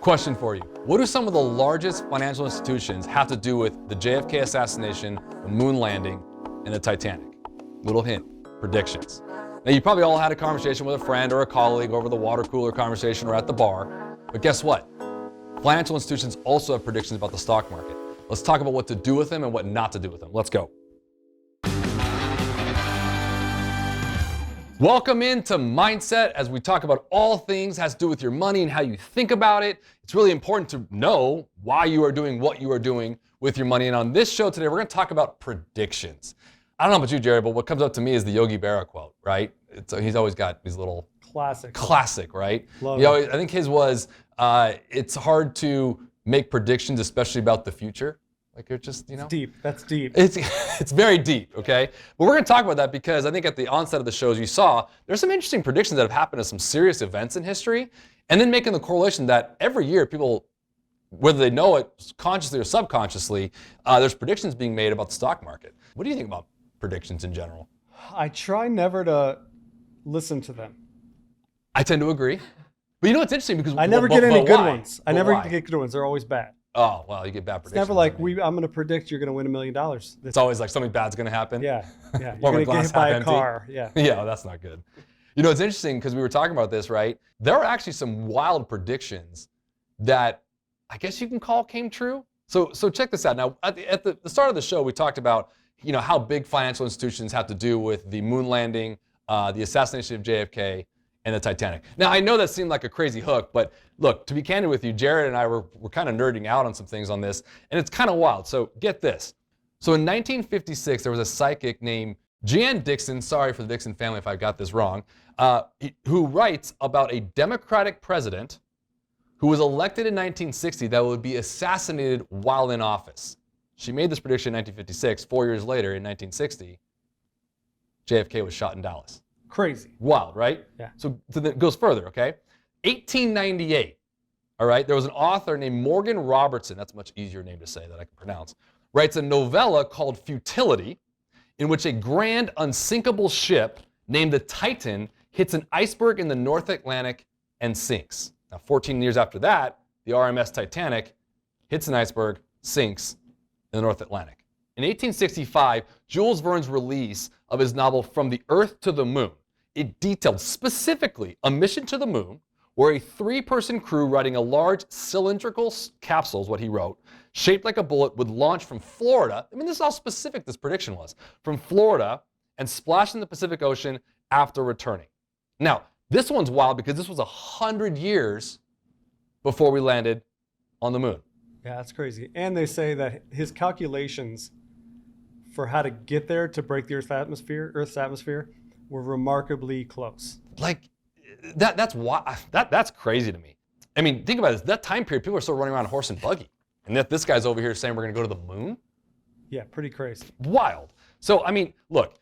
Question for you. What do some of the largest financial institutions have to do with the JFK assassination, the moon landing, and the Titanic? Little hint, predictions. Now, you probably all had a conversation with a friend or a colleague over the water cooler conversation or at the bar. But guess what? Financial institutions also have predictions about the stock market. Let's talk about what to do with them and what not to do with them. Let's go. Welcome into Mindset, as we talk about all things has to do with your money and how you think about it. It's really important to know why you are doing what you are doing with your money. And on this show today, we're going to talk about predictions. I don't know about you, Jared, but what comes up to me is the Yogi Barrett quote, right? He's always got these little classic, right? I think his was, it's hard to make predictions, especially about the future. Like you're just, It's deep. That's deep. It's very deep, okay? But we're going to talk about that because I think at the onset of the shows you saw, there's some interesting predictions that have happened to some serious events in history, and then making the correlation that every year people, whether they know it consciously or subconsciously, there's predictions being made about the stock market. What do you think about predictions in general? I try never to listen to them. I tend to agree. But you know what's interesting because I never get any good ones. I never get good ones. They're always bad. Oh, well, you get bad predictions. It's never like, I'm going to predict you're going to win $1 million. It's always like something bad's going to happen. Yeah. You're going to get hit by a car. Yeah. Yeah, that's not good. You know, it's interesting because we were talking about this, right? There are actually some wild predictions that I guess you can call came true. So check this out. Now, at the start of the show, we talked about, how big financial institutions have to do with the moon landing, the assassination of JFK, and the Titanic. Now, I know that seemed like a crazy hook, but look, to be candid with you, Jared and I were kind of nerding out on some things on this, and it's kind of wild. So get this. So in 1956, there was a psychic named Jan Dixon, sorry for the Dixon family if I got this wrong, who writes about a Democratic president who was elected in 1960 that would be assassinated while in office. She made this prediction in 1956. 4 years later, in 1960, JFK was shot in Dallas. Crazy. Wild, right? Yeah. So it goes further, okay? 1898, all right, there was an author named Morgan Robertson, that's a much easier name to say that I can pronounce, writes a novella called Futility, in which a grand unsinkable ship named the Titan hits an iceberg in the North Atlantic and sinks. Now, 14 years after that, the RMS Titanic hits an iceberg, sinks in the North Atlantic. In 1865, Jules Verne's release of his novel From the Earth to the Moon, it detailed specifically a mission to the moon where a 3-person crew riding a large cylindrical capsule, is what he wrote, shaped like a bullet, would launch from Florida. I mean, this is how specific this prediction was. From Florida and splash in the Pacific Ocean after returning. Now, this one's wild because this was 100 years before we landed on the moon. Yeah, that's crazy. And they say that his calculations for how to get there to break the Earth's atmosphere were remarkably close. Like, that's crazy to me. I mean, think about this. That time period, people are still running around on horse and buggy. And yet this guy's over here saying we're going to go to the moon? Yeah, pretty crazy. Wild. So, I mean, look,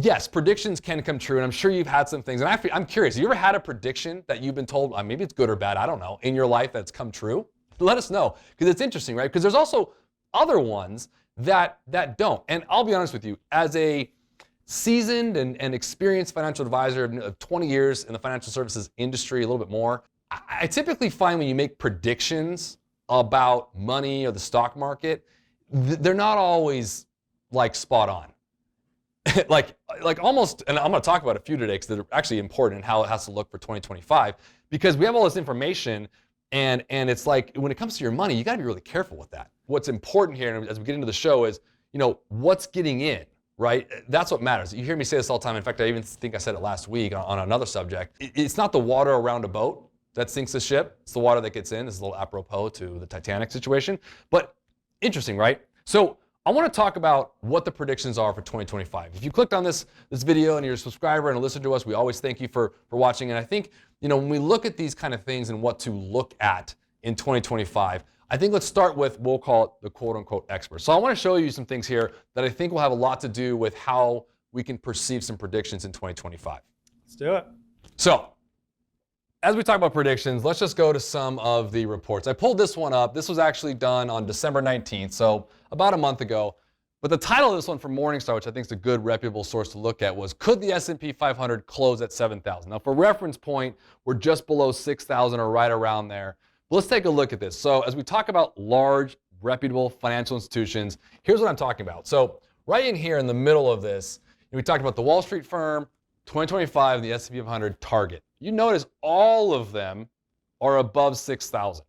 yes, predictions can come true, and I'm sure you've had some things. And I'm curious, have you ever had a prediction that you've been told, maybe it's good or bad, I don't know, in your life that's come true? Let us know, because it's interesting, right? Because there's also other ones that don't. And I'll be honest with you, as a seasoned and experienced financial advisor of 20 years in the financial services industry, a little bit more, I typically find when you make predictions about money or the stock market, they're not always like spot on. like almost, and I'm going to talk about a few today because they're actually important and how it has to look for 2025, because we have all this information and it's like when it comes to your money, you got to be really careful with that. What's important here, and as we get into the show, is what's getting in, right? That's what matters. You hear me say this all the time. In fact, I even think I said it last week on another subject. It's not the water around a boat that sinks the ship. It's the water that gets in. This is a little apropos to the Titanic situation. But interesting, right? So I want to talk about what the predictions are for 2025. If you clicked on this video and you're a subscriber and a listener to us, we always thank you for watching. And I think, when we look at these kind of things and what to look at in 2025, I think let's start with, we'll call it the quote unquote experts. So I want to show you some things here that I think will have a lot to do with how we can perceive some predictions in 2025. Let's do it. So as we talk about predictions, let's just go to some of the reports. I pulled this one up. This was actually done on December 19th, so about a month ago. But the title of this one from Morningstar, which I think is a good reputable source to look at, was Could the S&P 500 Close at 7,000? Now for reference point, we're just below 6,000 or right around there. Let's take a look at this. So as we talk about large, reputable financial institutions, here's what I'm talking about. So right in here in the middle of this, we talked about the Wall Street firm, 2025, the S&P 500 target. You notice all of them are above 6,000.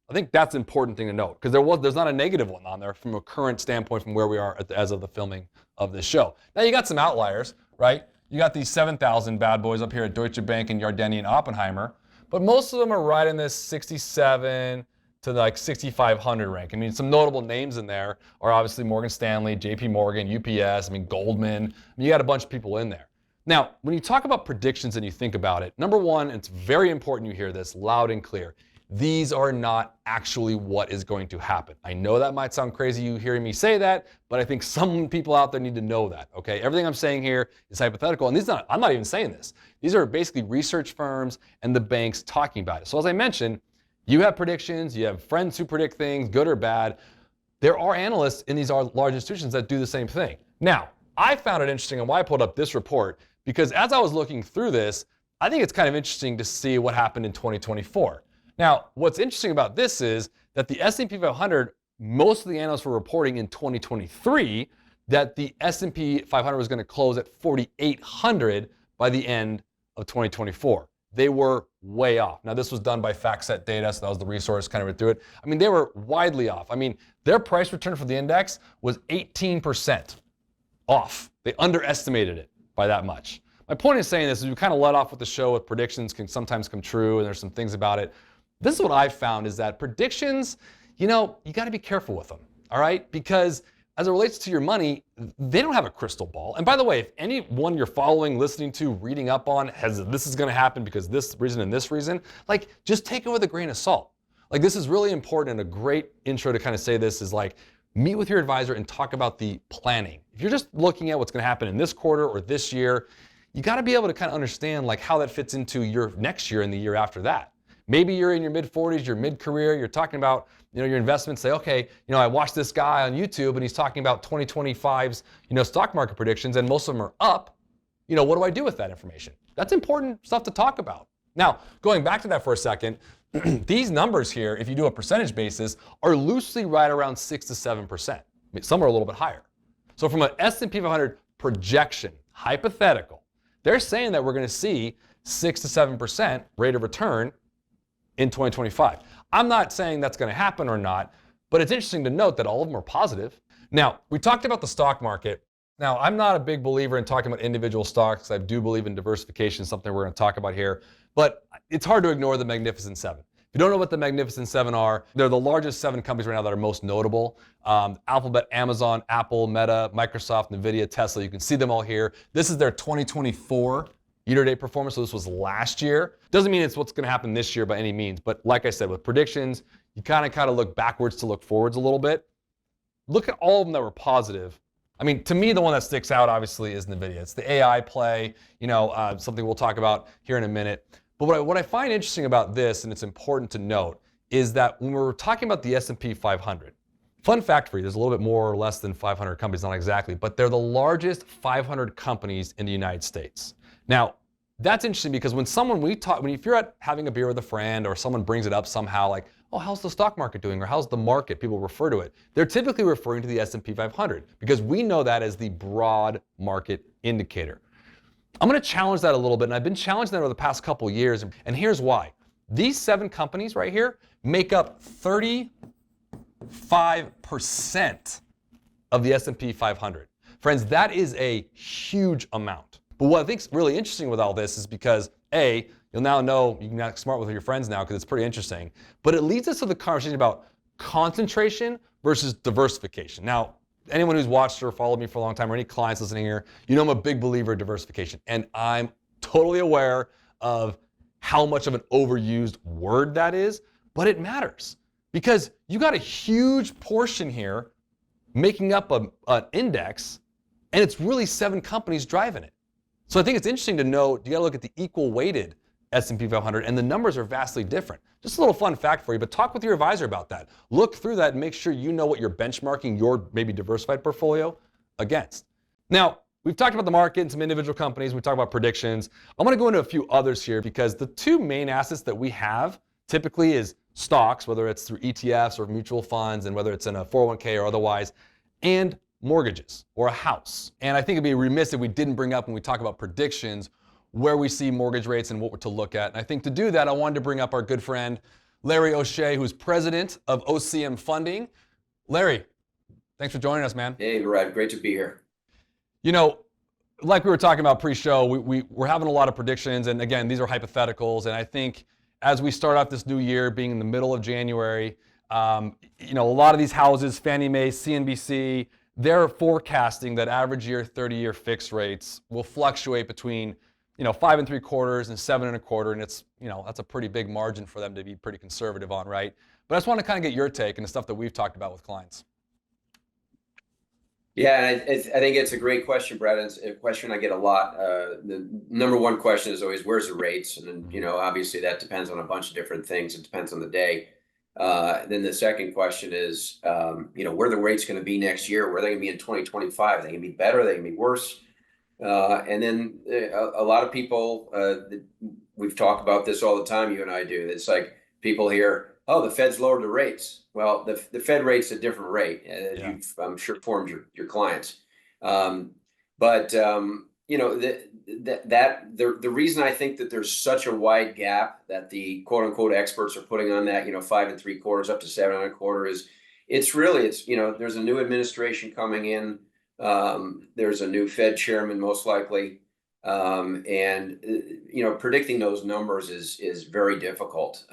I think that's an important thing to note because there's not a negative one on there from a current standpoint from where we are as of the filming of this show. Now you got some outliers, right? You got these 7,000 bad boys up here at Deutsche Bank and Yardeni and Oppenheimer, but most of them are right in this 67 to like 6,500 rank. I mean, some notable names in there are obviously Morgan Stanley, JP Morgan, UPS, Goldman. You got a bunch of people in there. Now, when you talk about predictions and you think about it, number one, it's very important you hear this loud and clear. These are not actually what is going to happen. I know that might sound crazy you hearing me say that, but I think some people out there need to know that, okay? Everything I'm saying here is hypothetical, and I'm not even saying this. These are basically research firms and the banks talking about it. So as I mentioned, you have predictions, you have friends who predict things, good or bad. There are analysts in these large institutions that do the same thing. Now, I found it interesting and why I pulled up this report, because as I was looking through this, I think it's kind of interesting to see what happened in 2024. Now, what's interesting about this is that the S&P 500, most of the analysts were reporting in 2023 that the S&P 500 was going to close at 4,800 by the end of 2024. They were way off. Now, this was done by FactSet Data, so that was the resource kind of went through it. I mean, they were widely off. I mean, their price return for the index was 18% off. They underestimated it by that much. My point in saying this is we kind of let off with the show with predictions can sometimes come true, and there's some things about it. This is what I've found is that predictions, you got to be careful with them, all right? Because as it relates to your money, they don't have a crystal ball. And by the way, if anyone you're following, listening to, reading up on has this is going to happen because this reason and this reason, like just take it with a grain of salt. Like this is really important, and a great intro to kind of say this is like meet with your advisor and talk about the planning. If you're just looking at what's going to happen in this quarter or this year, you got to be able to kind of understand like how that fits into your next year and the year after that. Maybe you're in your mid-40s, your mid-career, you're talking about your investments, say, okay, I watched this guy on YouTube and he's talking about 2025's stock market predictions and most of them are up. What do I do with that information? That's important stuff to talk about. Now, going back to that for a second, these numbers here, if you do a percentage basis, are loosely right around 6 to 7%. Some are a little bit higher. So from an S&P 500 projection, hypothetical, they're saying that we're going to see 6 to 7% rate of return in 2025. I'm not saying that's going to happen or not, but it's interesting to note that all of them are positive. Now, we talked about the stock market. Now, I'm not a big believer in talking about individual stocks. I do believe in diversification, something we're going to talk about here, but it's hard to ignore the Magnificent Seven. If you don't know what the Magnificent Seven are, they're the largest 7 companies right now that are most notable. Alphabet, Amazon, Apple, Meta, Microsoft, NVIDIA, Tesla. You can see them all here. This is their 2024 year-to-date performance, so this was last year. Doesn't mean it's what's going to happen this year by any means, but like I said, with predictions, you kind of look backwards to look forwards a little bit. Look at all of them that were positive. I mean, to me, the one that sticks out, obviously, is NVIDIA. It's the AI play, something we'll talk about here in a minute. But what I find interesting about this, and it's important to note, is that when we're talking about the S&P 500, fun fact for you, there's a little bit more or less than 500 companies, not exactly, but they're the largest 500 companies in the United States. Now, that's interesting because if you're at having a beer with a friend or someone brings it up somehow like, oh, how's the stock market doing? Or how's the market? People refer to it. They're typically referring to the S&P 500 because we know that as the broad market indicator. I'm going to challenge that a little bit, and I've been challenging that over the past couple years, and here's why. These 7 companies right here make up 35% of the S&P 500. Friends, that is a huge amount. But what I think is really interesting with all this is because, A, you'll now know, you can act smart with your friends now because it's pretty interesting, but it leads us to the conversation about concentration versus diversification. Now, anyone who's watched or followed me for a long time or any clients listening here, I'm a big believer in diversification. And I'm totally aware of how much of an overused word that is, but it matters because you got a huge portion here making up an index, and it's really 7 companies driving it. So I think it's interesting to note, you got to look at the equal weighted S&P 500, and the numbers are vastly different. Just a little fun fact for you, but talk with your advisor about that. Look through that and make sure you know what you're benchmarking your maybe diversified portfolio against. Now, we've talked about the market and some individual companies. We talked about predictions. I'm going to go into a few others here because the 2 main assets that we have typically is stocks, whether it's through ETFs or mutual funds, and whether it's in a 401k or otherwise, and mortgages or a house. And I think it'd be remiss if we didn't bring up when we talk about predictions where we see mortgage rates and what we're to look at. And I think to do that, I wanted to bring up our good friend, Larry O'Shea, who's president of OCM Funding. Larry, thanks for joining us, man. Hey, Barrett, great to be here. You know, like we were talking about pre-show, we're having a lot of predictions, and again, these are hypotheticals, and I think as we start off this new year, being in the middle of January, you know, a lot of these houses, Fannie Mae, CNBC, they're forecasting that average year 30-year fixed rates will fluctuate between, you know, 5 3/4 and 7 1/4, and it's, you know, that's a pretty big margin for them to be pretty conservative on, right? But I just want to kind of get your take and the stuff that we've talked about with clients. Yeah, and I think it's a great question, Brett. It's a question I get a lot. The number one question is always, where's the rates? And then, you know, obviously that depends on a bunch of different things. It depends on the day. Then the second question is, you know, where the rates going to be next year? Where are they going to be in 2025? Are they going to be better? Are they going to be worse? And then a lot of people, we've talked about this all the time, you and I do. It's like people hear, oh, the Fed's lowered the rates. Well, the Fed rate's a different rate. Yeah. You've, I'm sure, informed your clients. You know, the reason I think that there's such a wide gap that the quote unquote experts are putting on that, you know, 5 3/4 up to 7 1/4 is it's you know, there's a new administration coming in. There's a new Fed chairman, most likely. You know, predicting those numbers is very difficult.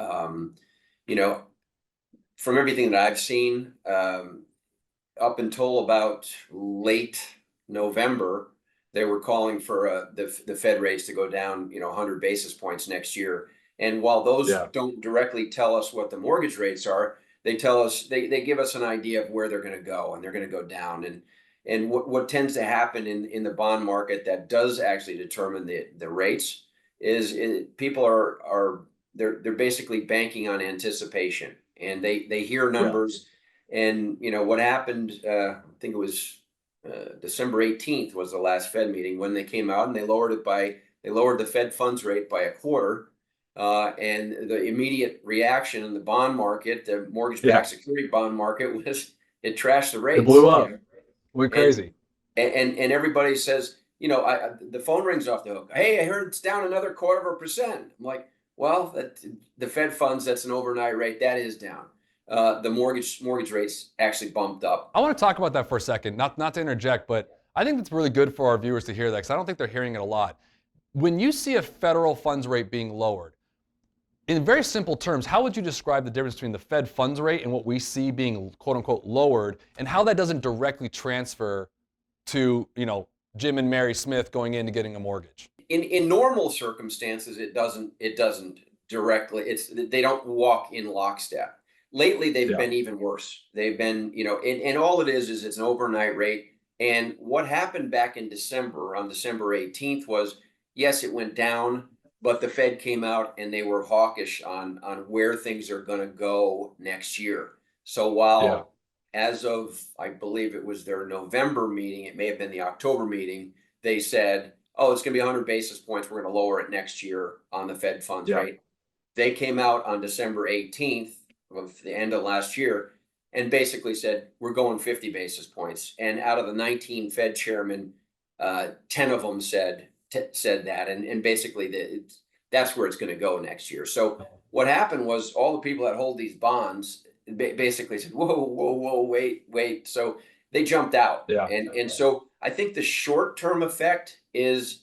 You know, from everything that I've seen, up until about late November, they were calling for the Fed rates to go down, you know, 100 basis points next year. And while those don't directly tell us what the mortgage rates are, they tell us they give us an idea of where they're going to go, and they're going to go down. And what tends to happen in the bond market that does actually determine the rates is people they're basically banking on anticipation, and they hear numbers. And you know what happened, I think it was December 18th was the last Fed meeting when they came out and they lowered the Fed funds rate by 1/4. And the immediate reaction in the bond market, the mortgage-backed security bond market, was it trashed the rates. It blew up. We're crazy. And everybody says, you know, the phone rings off the hook. Hey, I heard it's down another 1/4%. I'm like, well, the Fed funds, that's an overnight rate. That is down. The mortgage rates actually bumped up. I want to talk about that for a second, not to interject, but I think it's really good for our viewers to hear that because I don't think they're hearing it a lot. When you see a federal funds rate being lowered, in very simple terms, how would you describe the difference between the Fed funds rate and what we see being quote unquote lowered, and how that doesn't directly transfer to, you know, Jim and Mary Smith going in to getting a mortgage? In normal circumstances, it doesn't directly, they don't walk in lockstep. Lately, they've been even worse. They've been, you know, and all it is it's an overnight rate. And what happened back in December, on December 18th, was, yes, it went down, but the Fed came out and they were hawkish on where things are going to go next year. So while as of, I believe it was their November meeting, it may have been the October meeting, they said, oh, it's going to be 100 basis points. We're going to lower it next year on the Fed funds rate. They came out on December 18th of the end of last year and basically said, we're going 50 basis points. And out of the 19 Fed chairmen, 10 of them said that. And basically that's where it's going to go next year. So what happened was all the people that hold these bonds basically said, whoa, wait. So they jumped out. And so I think the short-term effect is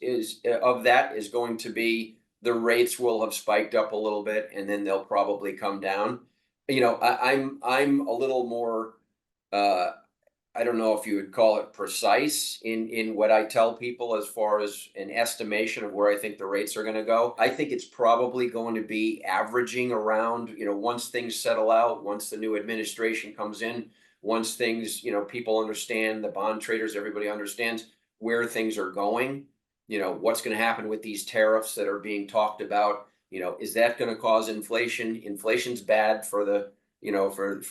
going to be the rates will have spiked up a little bit and then they'll probably come down. You know, I'm a little more, I don't know if you would call it precise in what I tell people as far as an estimation of where I think the rates are going to go. I think it's probably going to be averaging around, you know, once things settle out, once the new administration comes in, once things, you know, people understand, the bond traders, everybody understands where things are going, you know, what's going to happen with these tariffs that are being talked about. You know, is that going to cause inflation? Inflation's bad for the, you know, for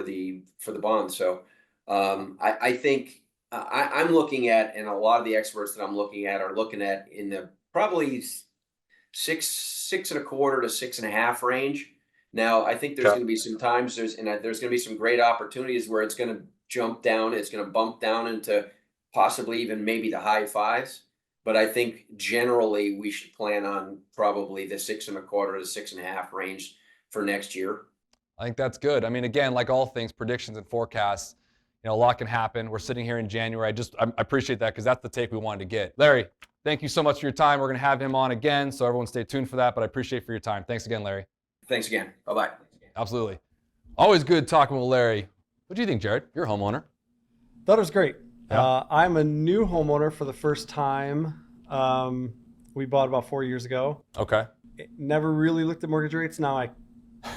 the bonds. So I think I'm looking at, and a lot of the experts that I'm looking at are looking at in the probably 6 1/4 to 6.5 range. Now, I think there's going to be some times there's going to be some great opportunities where it's going to jump down. It's going to bump down into possibly even maybe the high fives. But I think generally we should plan on probably the 6.25 to 6.5 range for next year. I think that's good. I mean, again, like all things, predictions and forecasts, a lot can happen. We're sitting here in January. I appreciate that because that's the take we wanted to get. Larry, thank you so much for your time. We're going to have him on again, so everyone stay tuned for that. But I appreciate for your time. Thanks again, Larry. Thanks again. Bye-bye. Absolutely. Always good talking with Larry. What do you think, Jared? You're a homeowner. That was great. Yeah. I'm a new homeowner for the first time. We bought about 4 years ago. Okay. Never really looked at mortgage rates. Now I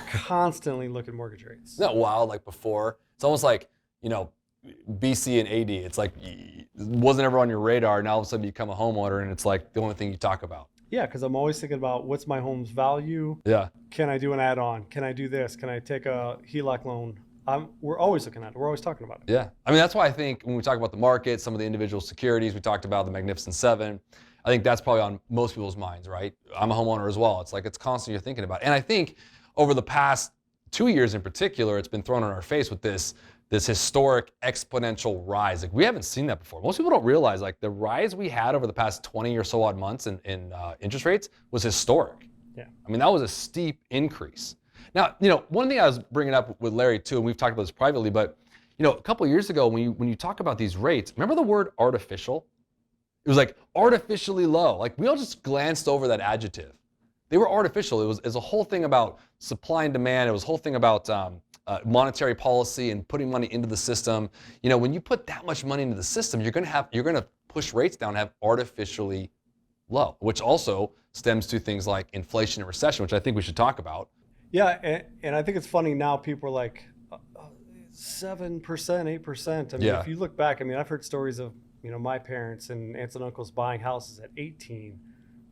constantly look at mortgage rates. Isn't that wild? Like before, it's almost like, BC and AD. It's like it wasn't ever on your radar. Now all of a sudden you become a homeowner and it's like the only thing you talk about. Yeah, because I'm always thinking about what's my home's value. Yeah. Can I do an add-on? Can I do this? Can I take a HELOC loan? We're always looking at it. We're always talking about it. Yeah. I mean, that's why I think when we talk about the market, some of the individual securities, we talked about the Magnificent Seven. I think that's probably on most people's minds, right? I'm a homeowner as well. It's like it's constantly you're thinking about it. And I think over the past 2 years in particular, it's been thrown in our face with this historic exponential rise. Like we haven't seen that before. Most people don't realize like the rise we had over the past 20 or so odd months in interest rates was historic. Yeah. I mean, that was a steep increase. Now, one thing I was bringing up with Larry too, and we've talked about this privately, but a couple of years ago when you talk about these rates, remember the word artificial? It was like artificially low. Like we all just glanced over that adjective. They were artificial. It was a whole thing about supply and demand. It was a whole thing about monetary policy and putting money into the system. When you put that much money into the system, you're going to push rates down and have artificially low, which also stems to things like inflation and recession, which I think we should talk about. Yeah, and I think it's funny now. People are like 7%, 8%. I mean, Yeah. if you look back, I mean, I've heard stories of my parents and aunts and uncles buying houses at 18,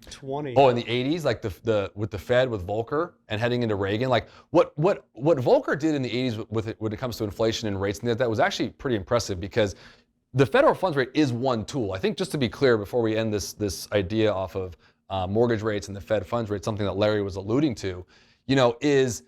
20. Oh, in the 80s, like with the Fed, with Volcker, and heading into Reagan, like what Volcker did in the 80s when it comes to inflation and rates, and that was actually pretty impressive because the federal funds rate is one tool. I think just to be clear before we end this idea off of mortgage rates and the Fed funds rate, something that Larry was alluding to, is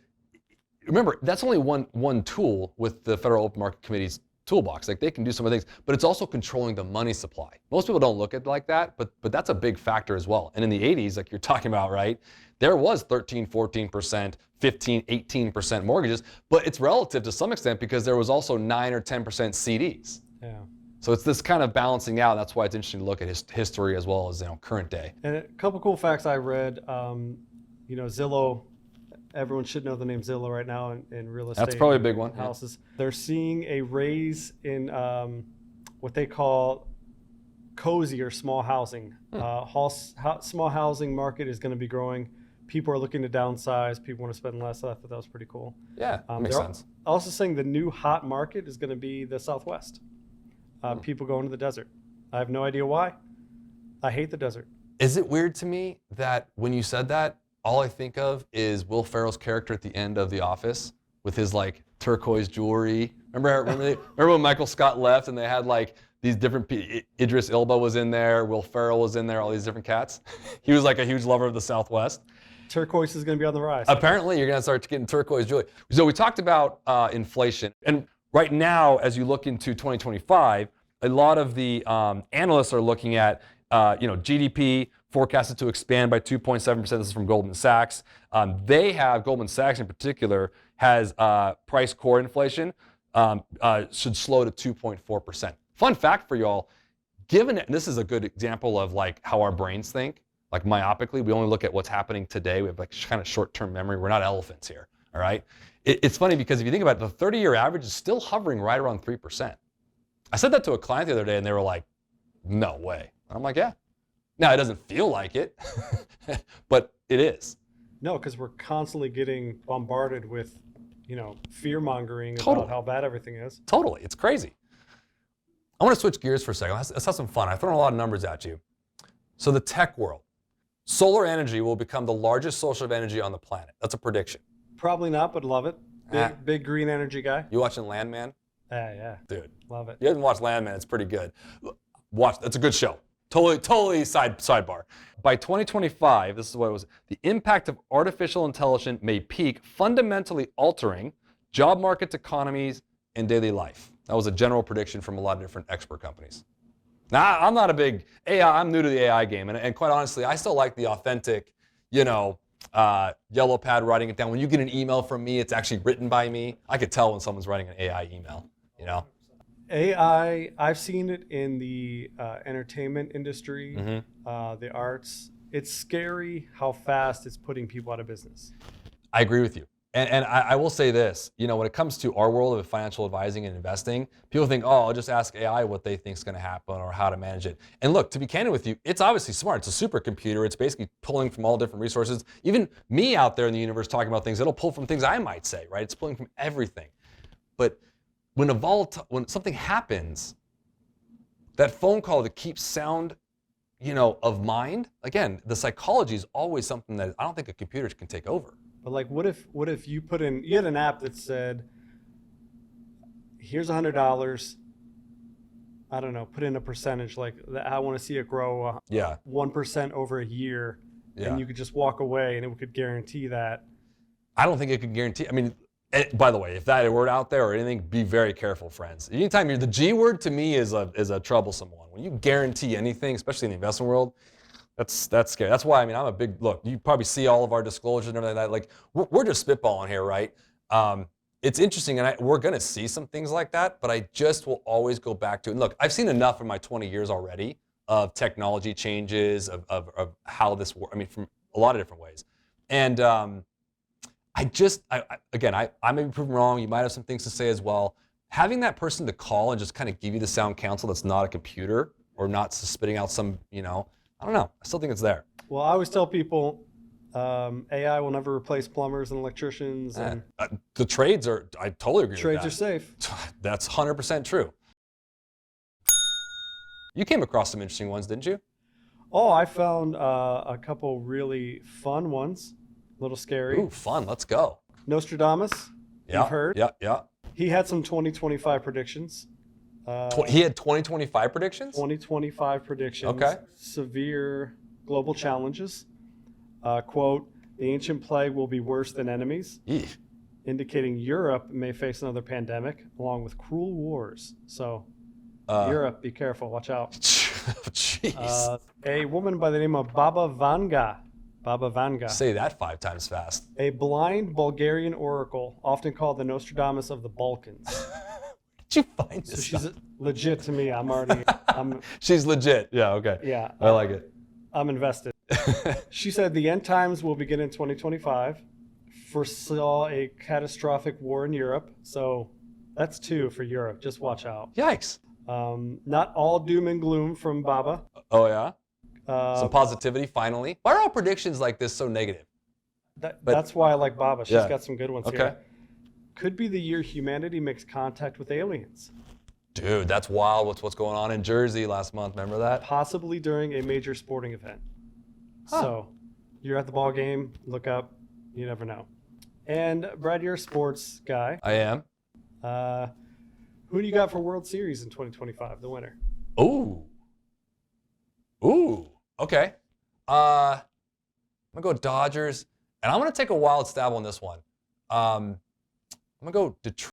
remember that's only one tool with the Federal Open Market Committee's toolbox. Like they can do some of the things, but it's also controlling the money supply. Most people don't look at it like that, but that's a big factor as well. And in the 80s, like you're talking about, right, there was 13, 14%, 15, 18% mortgages, but it's relative to some extent because there was also 9 or 10% CDs. Yeah. So it's this kind of balancing out. That's why it's interesting to look at history as well as current day. And a couple cool facts I read. Zillow. Everyone should know the name Zillow right now in real estate. That's probably a big one. Houses. Yeah. They're seeing a raise in what they call cozy or small housing. Small housing market is going to be growing. People are looking to downsize. People want to spend less. I thought that was pretty cool. Yeah, makes sense. Also saying the new hot market is going to be the Southwest. People going to the desert. I have no idea why. I hate the desert. Is it weird to me that when you said that, all I think of is Will Ferrell's character at the end of The Office with his like turquoise jewelry. Remember when Michael Scott left and they had like these different Idris Elba was in there, Will Ferrell was in there, all these different cats. He was like a huge lover of the Southwest. Turquoise is going to be on the rise. Apparently, you're going to start getting turquoise jewelry. So we talked about inflation, and right now, as you look into 2025, a lot of the analysts are looking at GDP forecasted to expand by 2.7%. This is from Goldman Sachs. Goldman Sachs in particular, has price core inflation should slow to 2.4%. Fun fact for y'all, and this is a good example of like how our brains think, like myopically, we only look at what's happening today. We have like kind of short-term memory. We're not elephants here, all right? It's funny because if you think about it, the 30-year average is still hovering right around 3%. I said that to a client the other day and they were like, no way. And I'm like, yeah. Now, it doesn't feel like it, but it is. No, because we're constantly getting bombarded with, fear-mongering Totally. about how bad everything is. Totally. It's crazy. I want to switch gears for a second. Let's have some fun. I've thrown a lot of numbers at you. So the tech world. Solar energy will become the largest source of energy on the planet. That's a prediction. Probably not, but love it. Big green energy guy. You watching Landman? Yeah. Dude. Love it. You haven't watched Landman, it's pretty good. Watch, it's a good show. Totally sidebar. By 2025, this is what it was. The impact of artificial intelligence may peak, fundamentally altering job markets, economies, and daily life. That was a general prediction from a lot of different expert companies. Now, I'm not a big AI. I'm new to the AI game, and quite honestly, I still like the authentic, yellow pad writing it down. When you get an email from me, it's actually written by me. I could tell when someone's writing an AI email. AI, I've seen it in the entertainment industry, the arts. It's scary how fast it's putting people out of business. I agree with you. And I will say this, when it comes to our world of financial advising and investing, people think, oh, I'll just ask AI what they think is going to happen or how to manage it. And look, to be candid with you, it's obviously smart. It's a supercomputer. It's basically pulling from all different resources. Even me out there in the universe talking about things, it'll pull from things I might say, right? It's pulling from everything. But when something happens, that phone call that keeps sound, of mind, again, the psychology is always something that I don't think a computer can take over. But like, what if you had an app that said, here's $100, I don't know, put in a percentage, like I want to see it grow 1% over a year, and you could just walk away and it could guarantee that. I don't think it could guarantee, by the way, if that word out there or anything, be very careful, friends. Anytime the G word to me is a troublesome one. When you guarantee anything, especially in the investment world, that's scary. That's why, I'm a big, look, you probably see all of our disclosures and everything like that. Like, we're just spitballing here, right? It's interesting, and we're going to see some things like that, but I just will always go back to it. And look, I've seen enough in my 20 years already of technology changes, of how this works, from a lot of different ways. And I may be proven wrong. You might have some things to say as well. Having that person to call and just kind of give you the sound counsel that's not a computer or not spitting out some, I don't know. I still think it's there. Well, I always tell people AI will never replace plumbers and electricians. And the trades are, I totally agree with that. Trades are safe. That's 100% true. You came across some interesting ones, didn't you? Oh, I found a couple really fun ones. A little scary. Ooh, fun. Let's go. Nostradamus. Yeah. You've heard? Yeah. He had some 2025 predictions. He had 2025 predictions? 2025 predictions. Okay. Severe global challenges. Quote, the ancient plague will be worse than enemies. Eesh. Indicating Europe may face another pandemic along with cruel wars. So Europe, be careful. Watch out. Jeez. A woman by the name of Baba Vanga. Say that 5 times fast. A blind Bulgarian oracle, often called the Nostradamus of the Balkans. Did you find this? So she's legit to me. She's legit. Yeah, okay. Yeah. I like it. I'm invested. She said the end times will begin in 2025. Foresaw a catastrophic war in Europe. So that's 2 for Europe. Just watch out. Yikes. Not all doom and gloom from Baba. Oh, yeah? Some positivity, finally. Why are all predictions like this so negative? That's why I like Baba. She's got some good ones okay. here. Could be the year humanity makes contact with aliens. Dude, that's wild. What's going on in Jersey last month? Remember that? Possibly during a major sporting event. Huh. So you're at the ball game, look up, you never know. And Brad, you're a sports guy. I am. Who do you got for World Series in 2025, the winner? Ooh. Okay. I'm going to go Dodgers. And I'm going to take a wild stab on this one. I'm going to go Detroit.